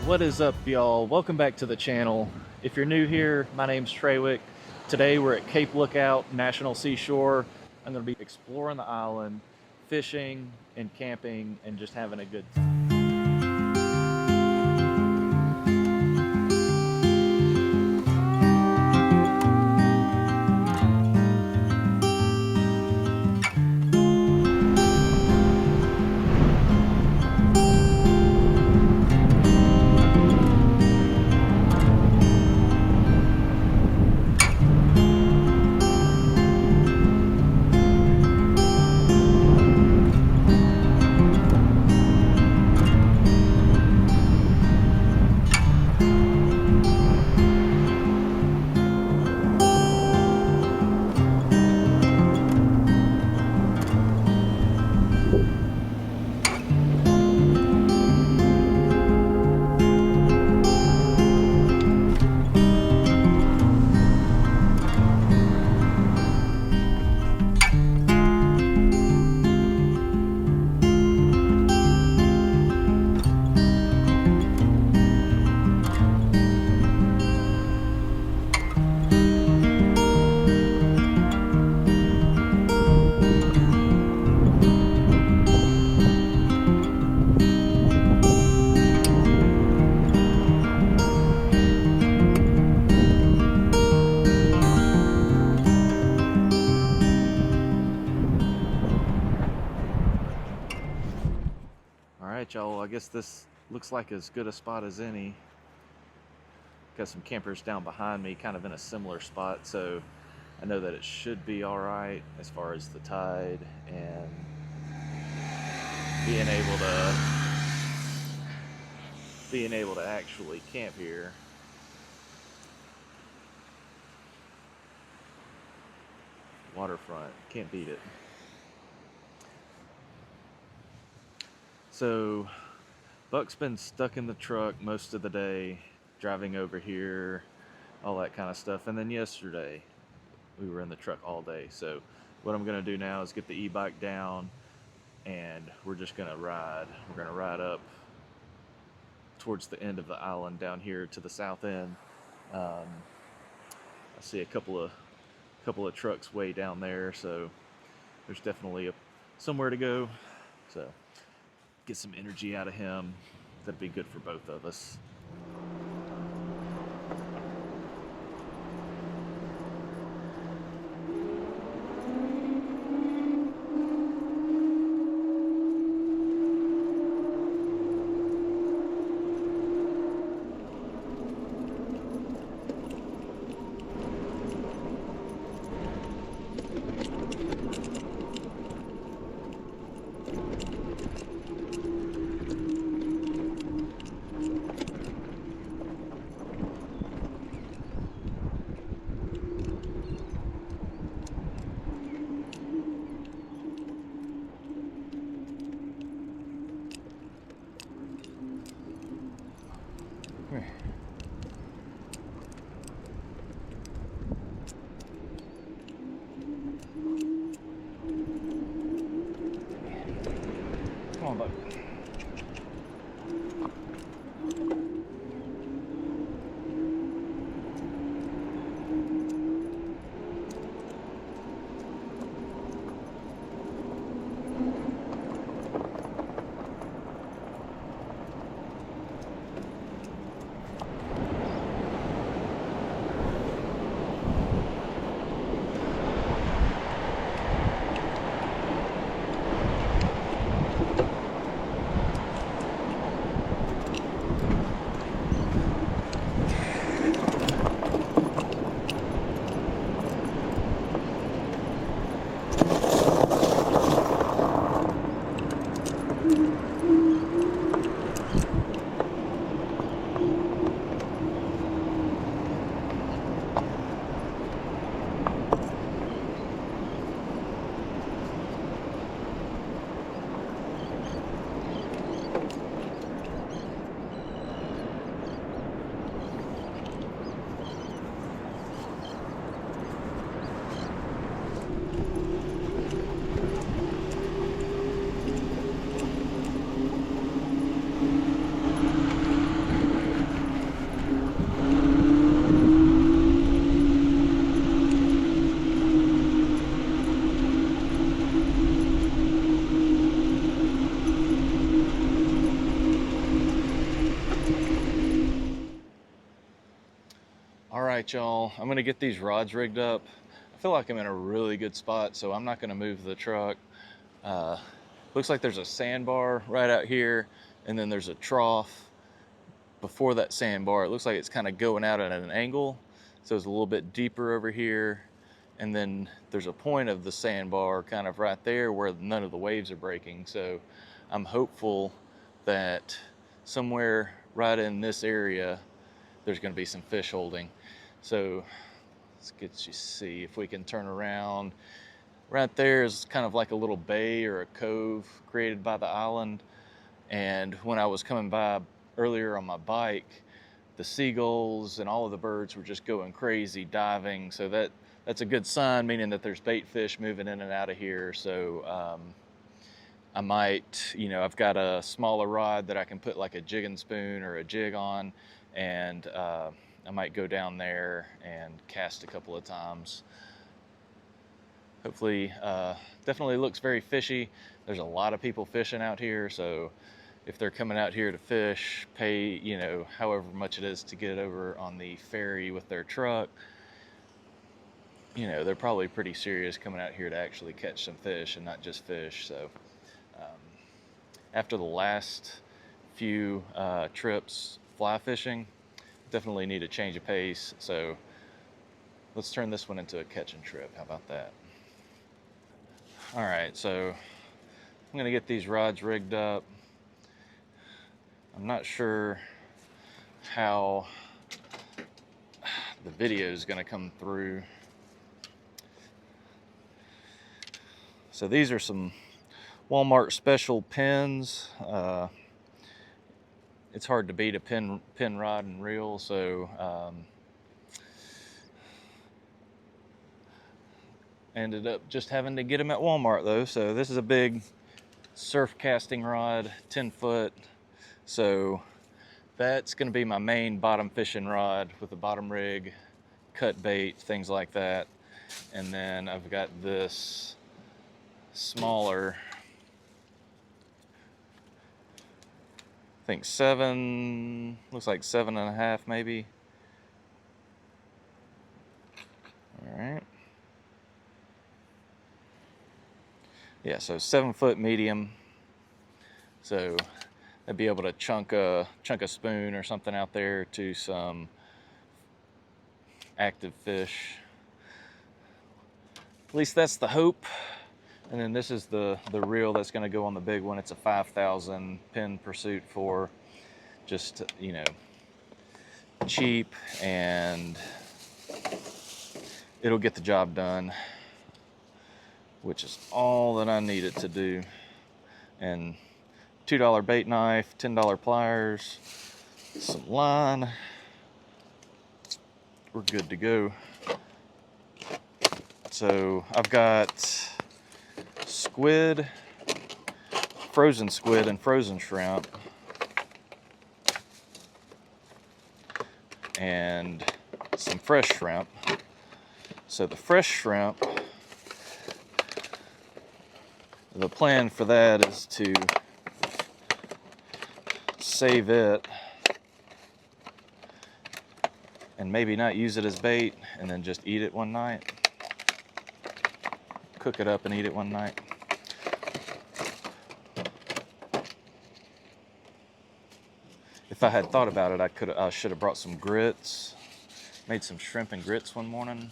What is up, y'all? Welcome back to the channel. If you're new here, my name's Treywick. Today we're at Cape Lookout National Seashore. I'm going to be exploring the island, fishing and camping, and just having a good time. Alright, y'all, I guess this looks like as good a spot as any. Got some campers down behind me, kind of in a similar spot, so I know that it should be alright as far as the tide and being able to actually camp here. Waterfront, can't beat it. So Buck's been stuck in the truck most of the day, driving over here, all that kind of stuff. And then yesterday we were in the truck all day. So what I'm gonna do now is get the e-bike down and we're just gonna ride. We're gonna ride up towards the end of the island down here to the south end. I see a couple of trucks way down there, so there's definitely somewhere to go. So get some energy out of him. That'd be good for both of us. Come on, Buck. right, y'all, I'm gonna get these rods rigged up. I feel like I'm in a really good spot, so I'm not gonna move the truck. Looks like there's a sandbar right out here, and then there's a trough before that sandbar. It looks like it's kind of going out at an angle, so it's a little bit deeper over here, and then there's a point of the sandbar kind of right there where none of the waves are breaking. So I'm hopeful that somewhere right in this area there's going to be some fish holding. So let's get you see if we can turn around. Right there is kind of like a little bay or a cove created by the island, and when I was coming by earlier on my bike, the seagulls and all of the birds were just going crazy diving. So that's a good sign, meaning that there's bait fish moving in and out of here. So I might, I've got a smaller rod that I can put like a jig and spoon or a jig on, and I might go down there and cast a couple of times. Hopefully, definitely looks very fishy. There's a lot of people fishing out here, so if they're coming out here to fish, pay, however much it is to get over on the ferry with their truck, they're probably pretty serious coming out here to actually catch some fish and not just fish. So after the last few trips fly fishing, definitely need a change of pace. So let's turn this one into a catching trip. How about that? All right, so I'm gonna get these rods rigged up. I'm not sure how the video is going to come through. So these are some Walmart special pins. It's hard to beat a pin rod and reel, so ended up just having to get them at Walmart though. So this is a big surf casting rod, 10 foot. So that's going to be my main bottom fishing rod with the bottom rig, cut bait, things like that. And then I've got this smaller, I think 7, looks like 7.5 maybe. All right. Yeah, so 7 foot medium. So I'd be able to chunk a spoon or something out there to some active fish. At least that's the hope. And then this is the reel that's going to go on the big one. It's a 5,000 pin Pursuit 4, just cheap, and it'll get the job done, which is all that I need it to do. And $2 bait knife, $10 pliers, some line. We're good to go. So I've got squid, frozen squid, and frozen shrimp, and some fresh shrimp. So the fresh shrimp, the plan for that is to save it and maybe not use it as bait, and then just eat it one night. Cook it up and eat it one night. If I had thought about it, I should have brought some grits. Made some shrimp and grits one morning.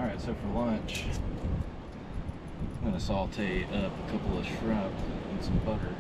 Alright, so for lunch, I'm going to saute up a couple of shrimp and some butter.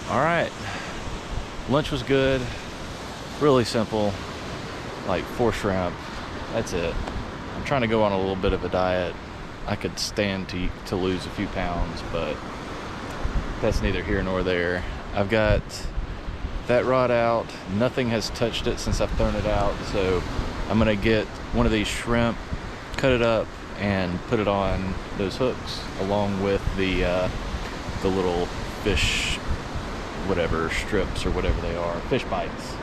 All right, lunch was good, really simple, like 4 shrimp, that's it. I'm trying to go on a little bit of a diet. I could stand to lose a few pounds, but that's neither here nor there. I've got that rod out, nothing has touched it since I've thrown it out, so I'm gonna get one of these shrimp, cut it up, and put it on those hooks, along with the little fish, whatever, strips or whatever they are, fish bites.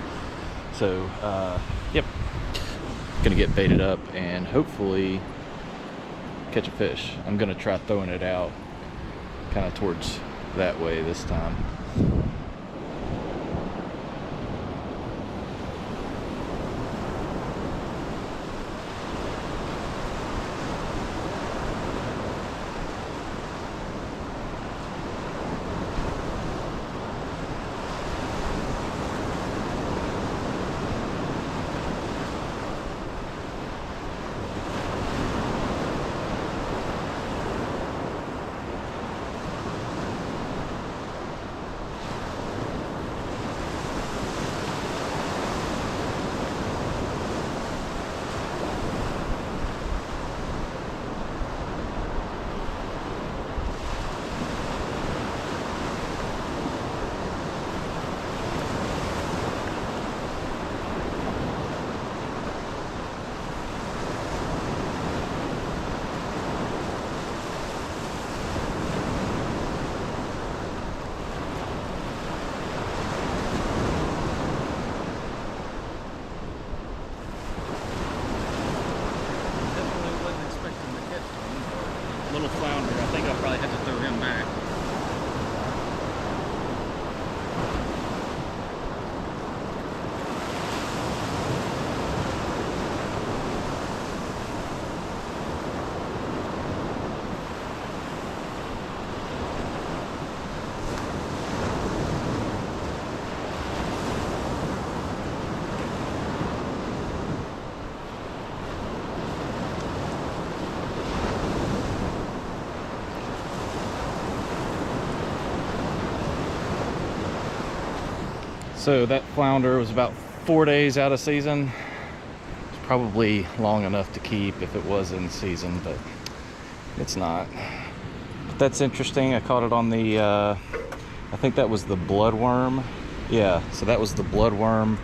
So yep, gonna get baited up and hopefully catch a fish. I'm gonna try throwing it out kind of towards that way this time. Little flounder. I think I'll probably have to throw him back. So that flounder was about 4 days out of season. It's probably long enough to keep if it was in season, but it's not. But that's interesting. I caught it on the, I think that was the bloodworm. Yeah, so that was the bloodworm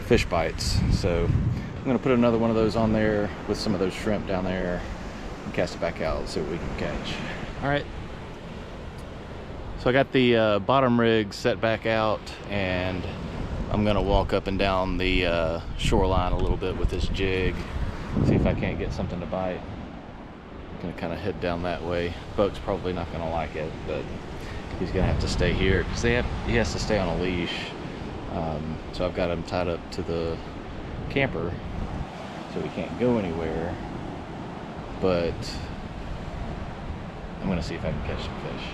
fish bites. So I'm gonna put another one of those on there with some of those shrimp down there and cast it back out, see what we can catch. All right. So I got the bottom rig set back out, and I'm gonna walk up and down the shoreline a little bit with this jig, see if I can't get something to bite. I'm gonna kind of head down that way. Buck's probably not gonna like it, but he's gonna have to stay here because he has to stay on a leash. So I've got him tied up to the camper, so we can't go anywhere. But I'm gonna see if I can catch some fish.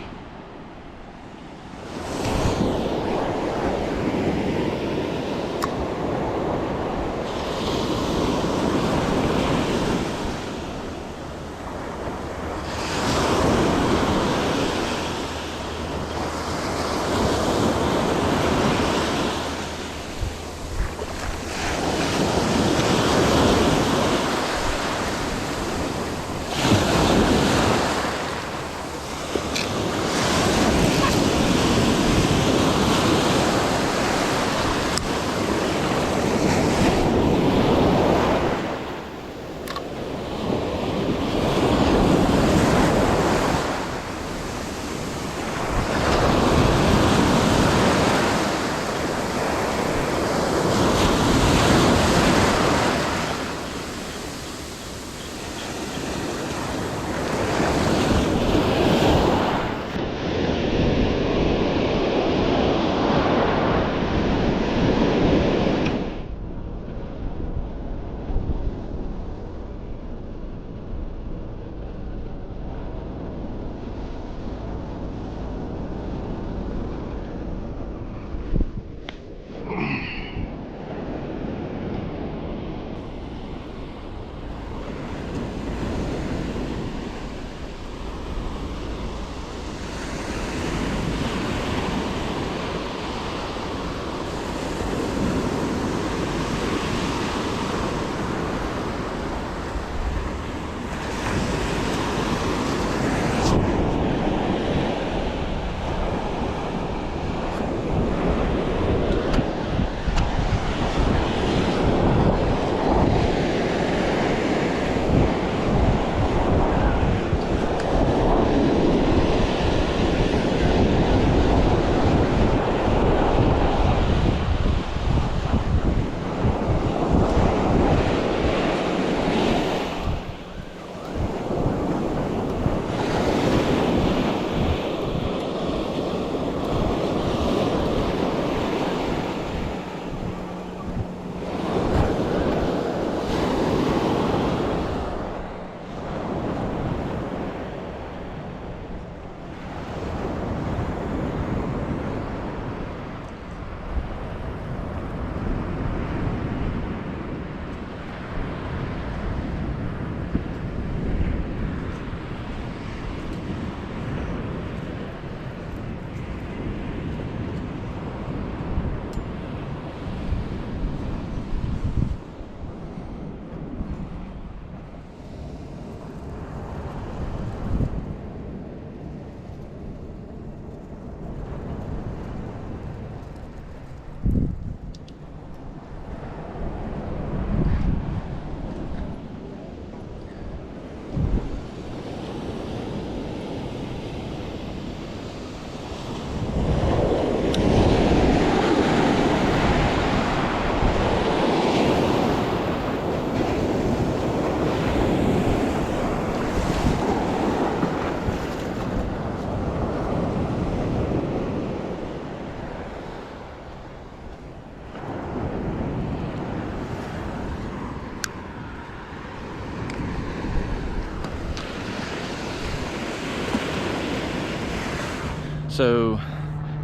So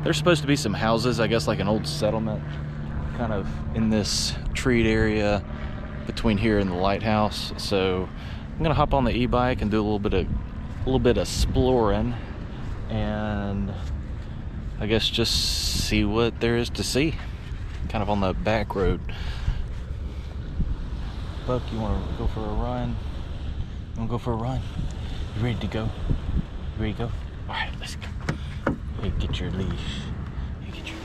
there's supposed to be some houses, I guess like an old settlement, kind of in this treed area between here and the lighthouse. So I'm gonna hop on the e-bike and do a little bit of exploring, and I guess just see what there is to see, kind of on the back road. Buck, you want to go for a run? You want to go for a run? You ready to go? You ready to go? All right, let's go. Hey, get your leash. Hey, get your...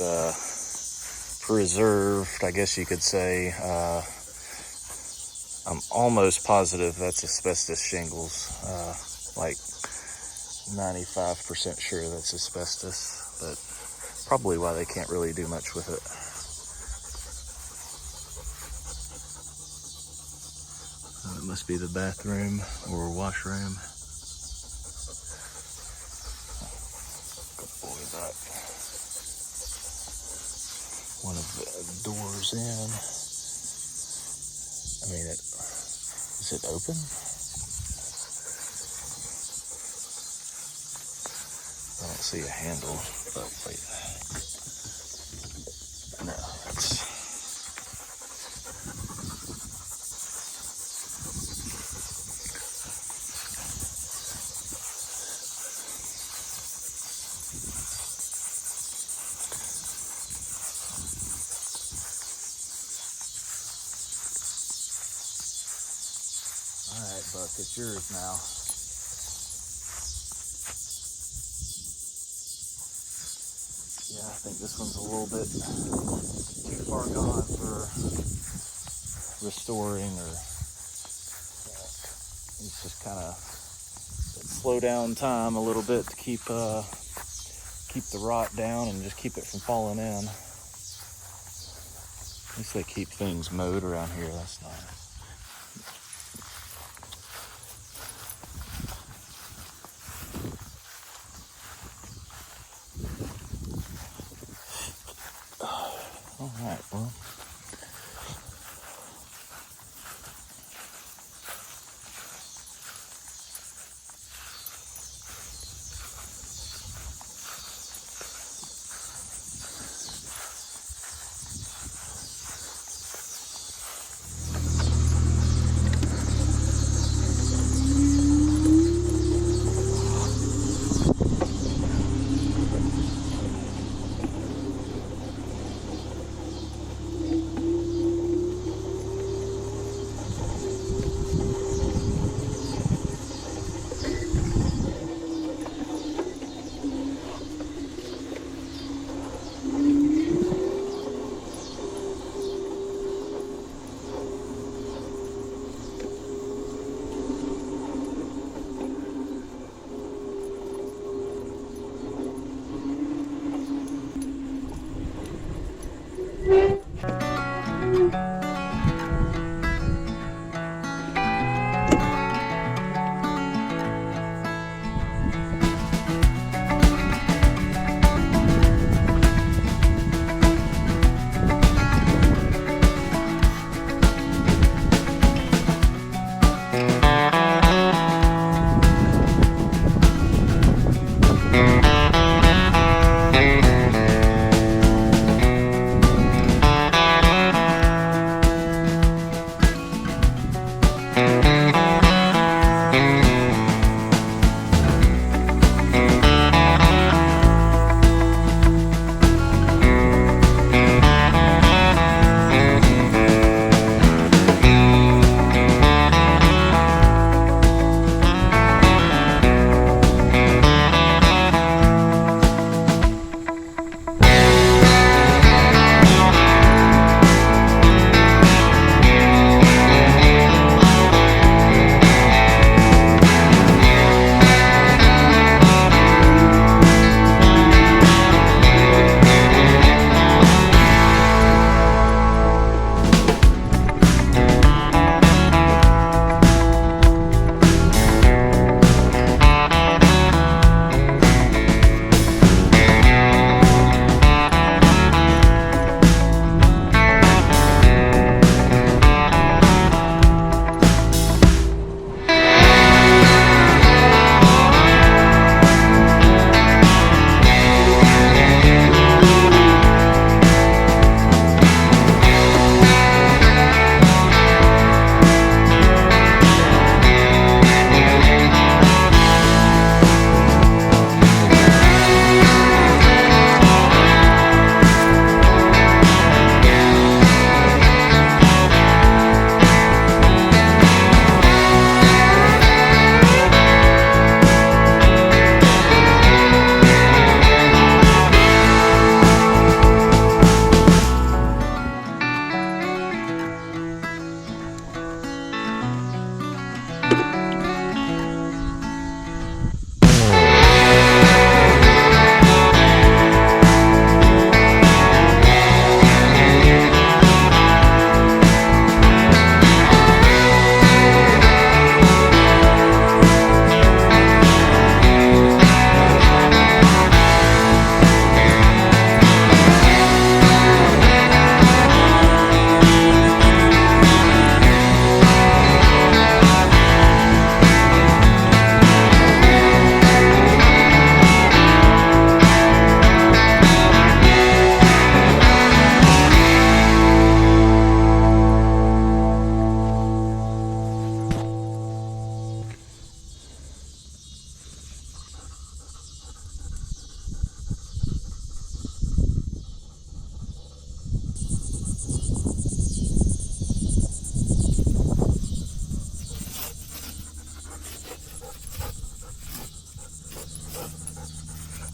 it's preserved, I guess you could say. I'm almost positive that's asbestos shingles. Like 95% sure that's asbestos, but probably why they can't really do much with it. It must be the bathroom or washroom. Good boy, back. One of the doors in. I mean, is it open? I don't see a handle, but wait. No, it's... All right, Buck, it's yours now. Yeah, I think this one's a little bit too far gone for restoring, or it's just kind of slow down time a little bit to keep the rot down and just keep it from falling in. At least they keep things mowed around here. That's nice. All right, well.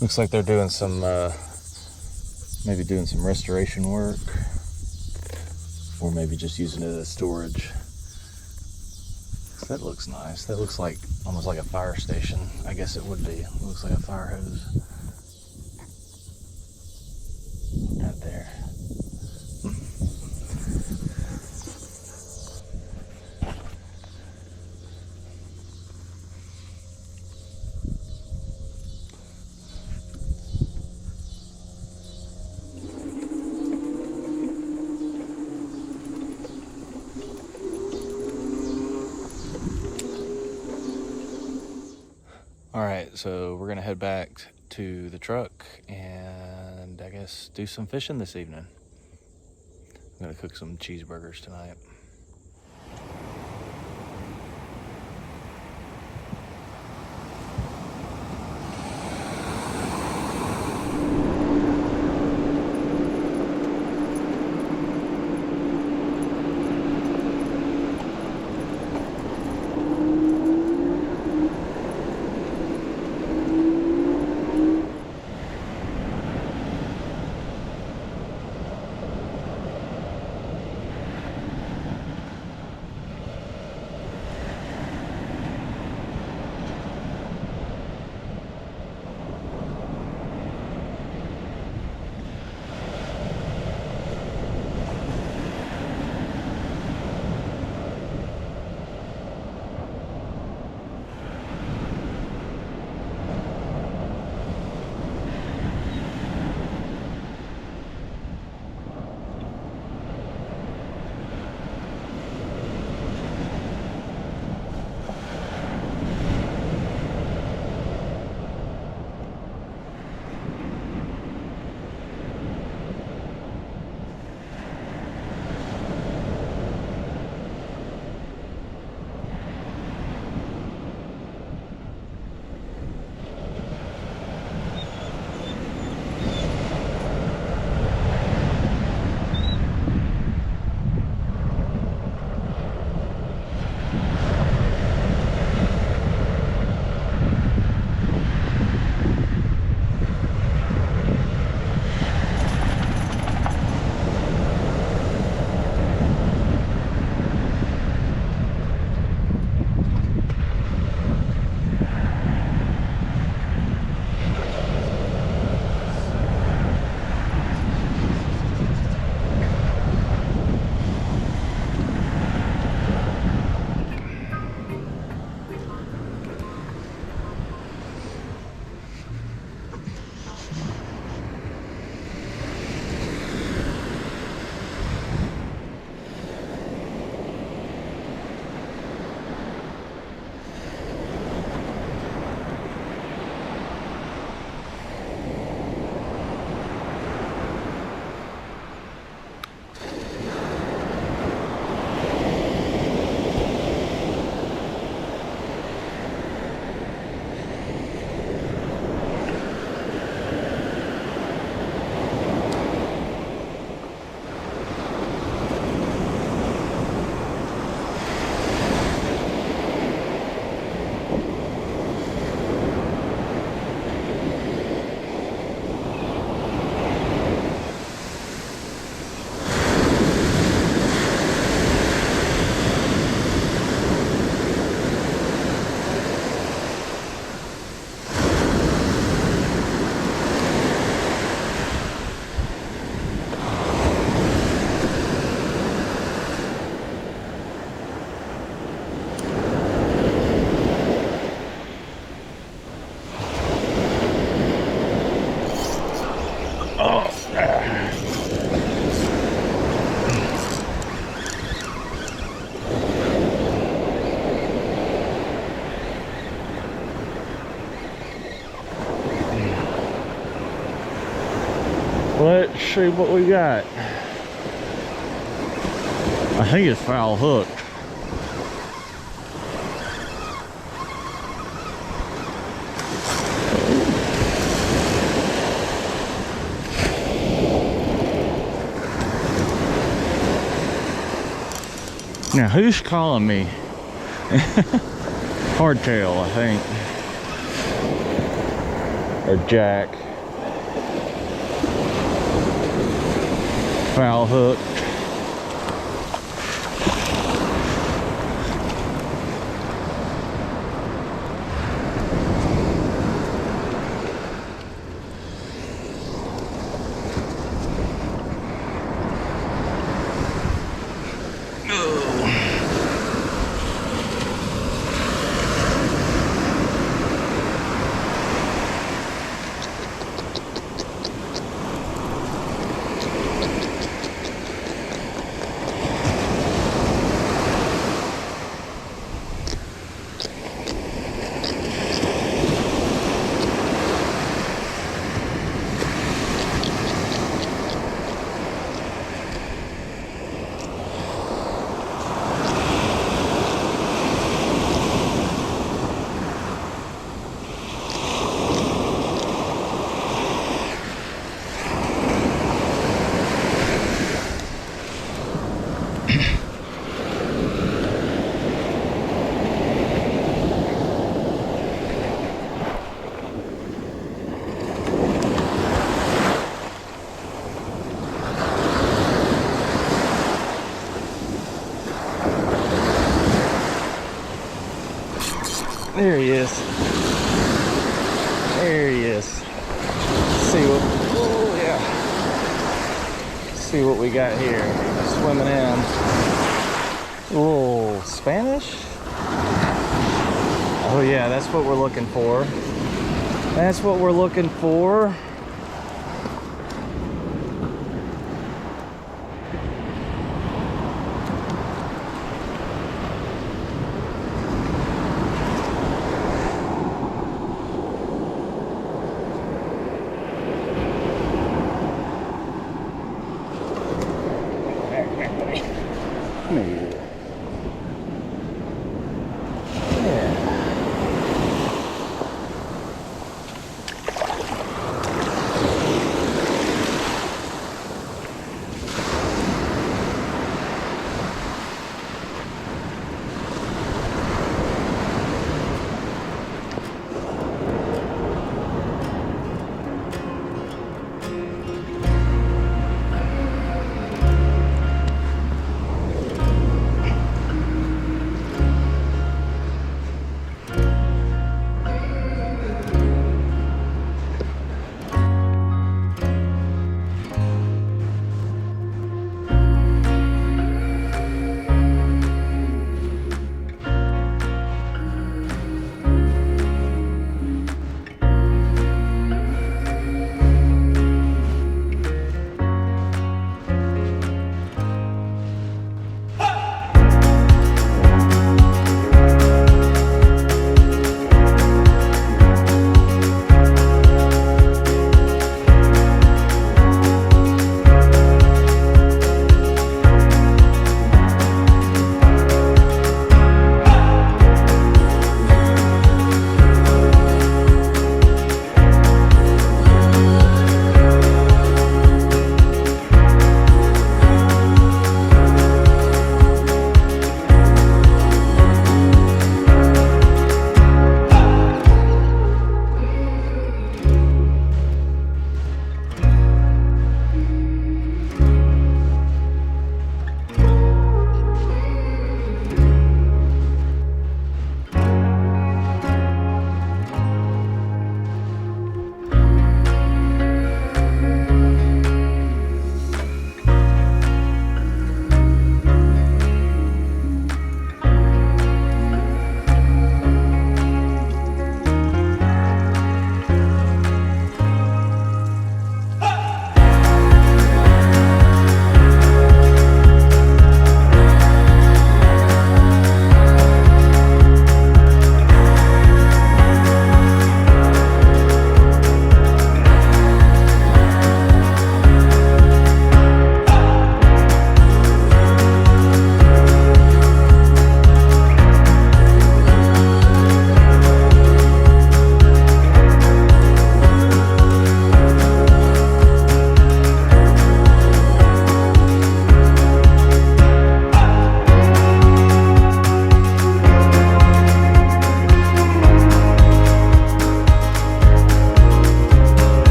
Looks like they're doing some, maybe doing some restoration work, or maybe just using it as storage. That looks nice. That looks like almost like a fire station. I guess it would be. It looks like a fire hose right there. All right, so we're gonna head back to the truck and I guess do some fishing this evening. I'm gonna cook some cheeseburgers tonight. Let's see what we got. I think it's foul hooked. Now who's calling me? Hardtail, I think. or jack. Foul hook. There he is. There he is. See what? Oh yeah. See what we got here. Swimming in. Oh, Spanish? Oh yeah, that's what we're looking for. That's what we're looking for.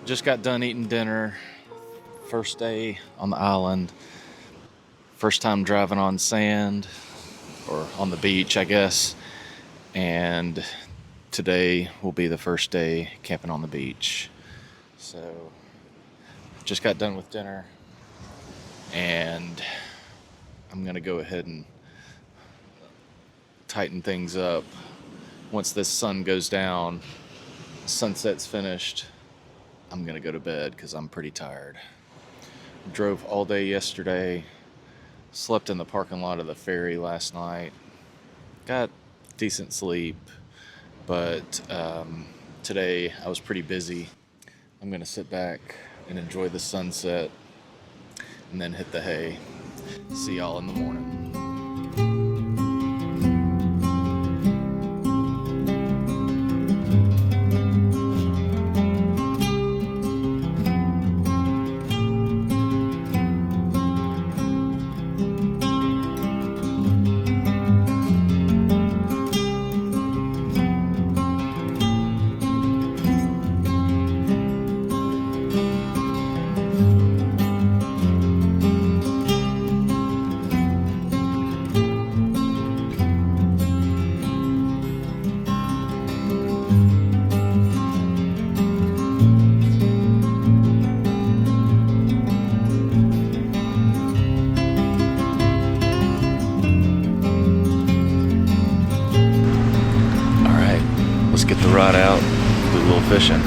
Just got done eating dinner. First day on the island. First time driving on sand, or on the beach, I guess. And today will be the first day camping on the beach. So, just got done with dinner. And I'm going to go ahead and tighten things up. Once this sun goes down, sunset's finished, I'm going to go to bed because I'm pretty tired. Drove all day yesterday. Slept in the parking lot of the ferry last night. Got decent sleep, but today I was pretty busy. I'm going to sit back and enjoy the sunset and then hit the hay. See y'all in the morning. Let's get the rod out, do a little fishing.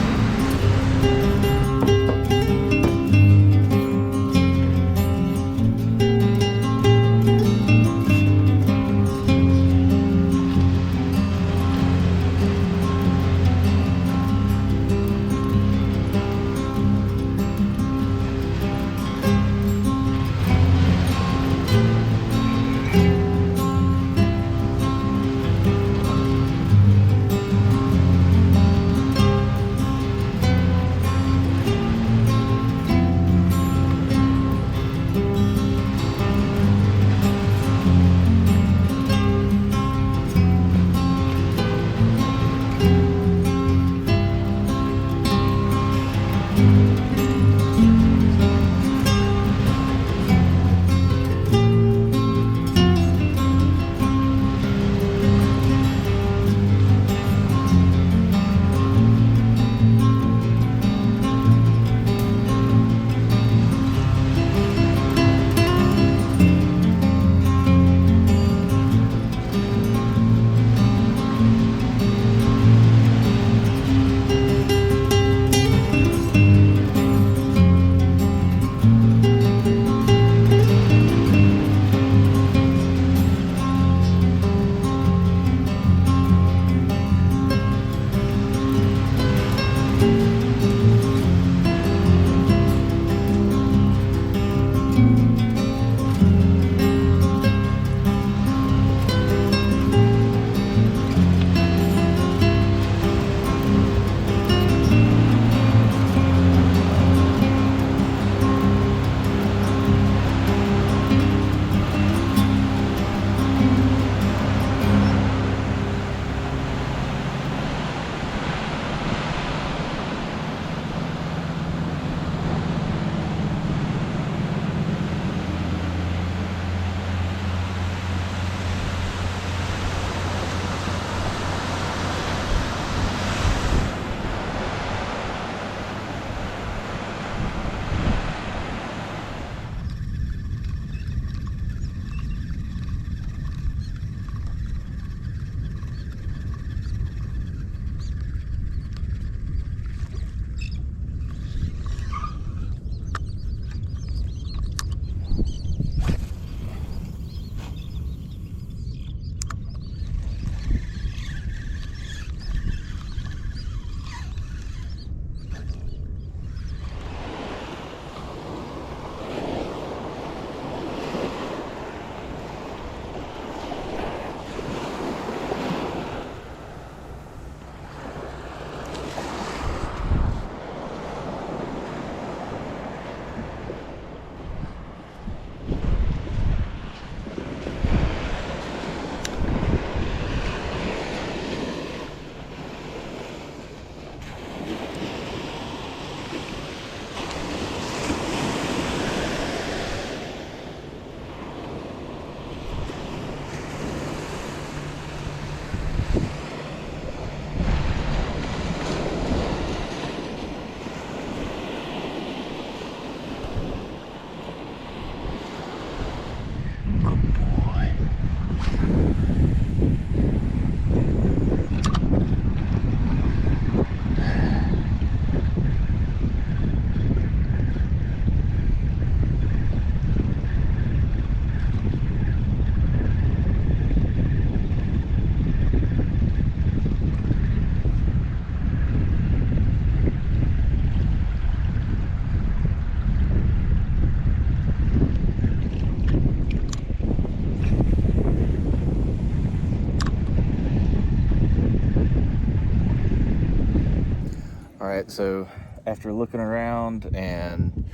Alright, so after looking around and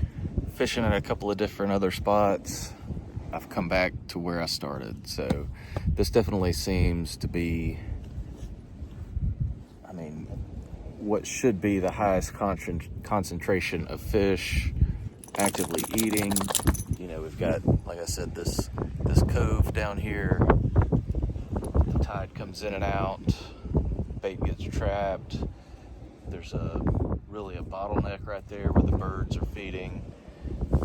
fishing at a couple of different other spots, I've come back to where I started. So this definitely seems to be, I mean, what should be the highest concentration of fish actively eating. You know, we've got, like I said, this cove down here. The tide comes in and out, bait gets trapped. There's really a bottleneck right there where the birds are feeding.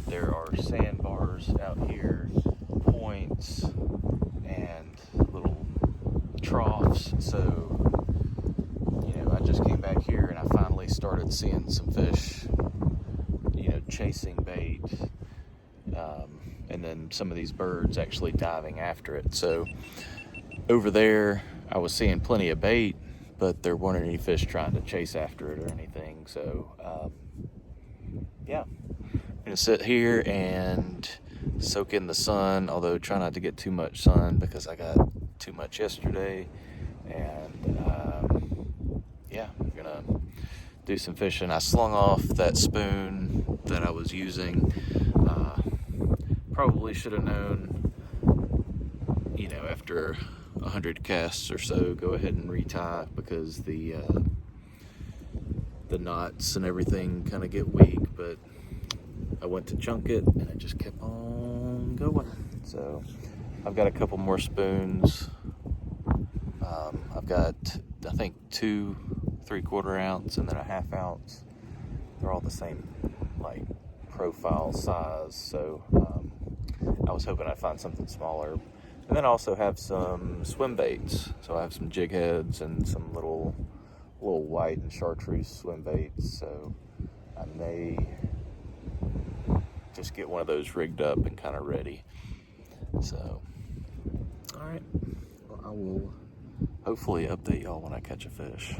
There are sandbars out here, points, and little troughs. So, you know, I just came back here and I finally started seeing some fish, you know, chasing bait, and then some of these birds actually diving after it. So over there, I was seeing plenty of bait, but there weren't any fish trying to chase after it or anything. So, yeah, I'm gonna sit here and soak in the sun, although try not to get too much sun because I got too much yesterday. And yeah, I'm gonna do some fishing. I slung off that spoon that I was using. Probably should have known, you know, after 100 casts or so, go ahead and retie, because the knots and everything kind of get weak. But I went to chunk it and it just kept on going. So I've got a couple more spoons. I've got, I think, 2 3/4 ounce and then a 1/2 ounce. They're all the same, like, profile size. So I was hoping I'd find something smaller. And then I also have some swim baits. So I have some jig heads and some little white and chartreuse swim baits. So I may just get one of those rigged up and kind of ready. So, all right. Well, I will hopefully update y'all when I catch a fish.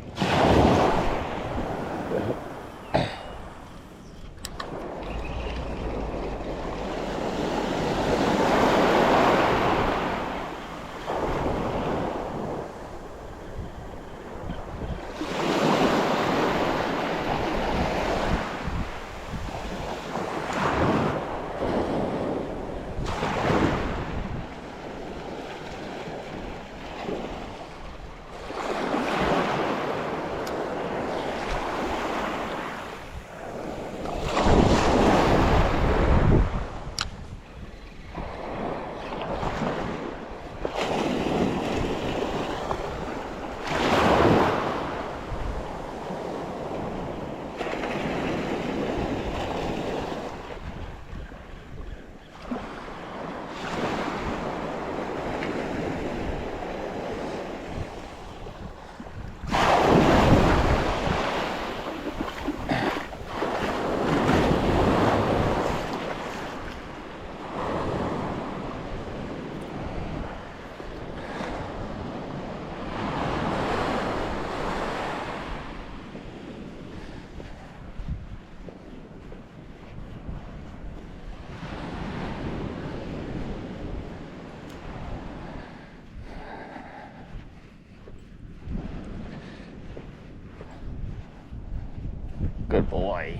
Good boy.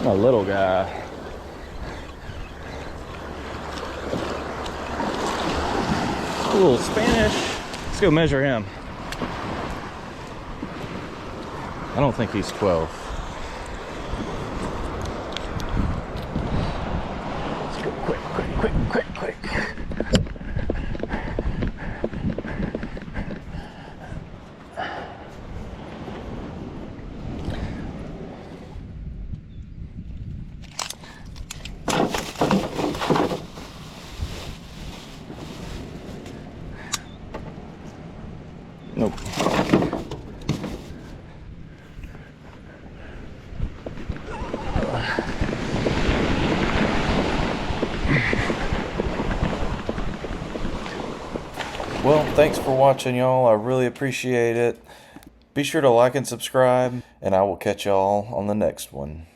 A little guy. A little Spanish. Let's go measure him. I don't think he's 12. Let's go quick. Nope. Well, thanks for watching, y'all. I really appreciate it. Be sure to like and subscribe, and I will catch y'all on the next one.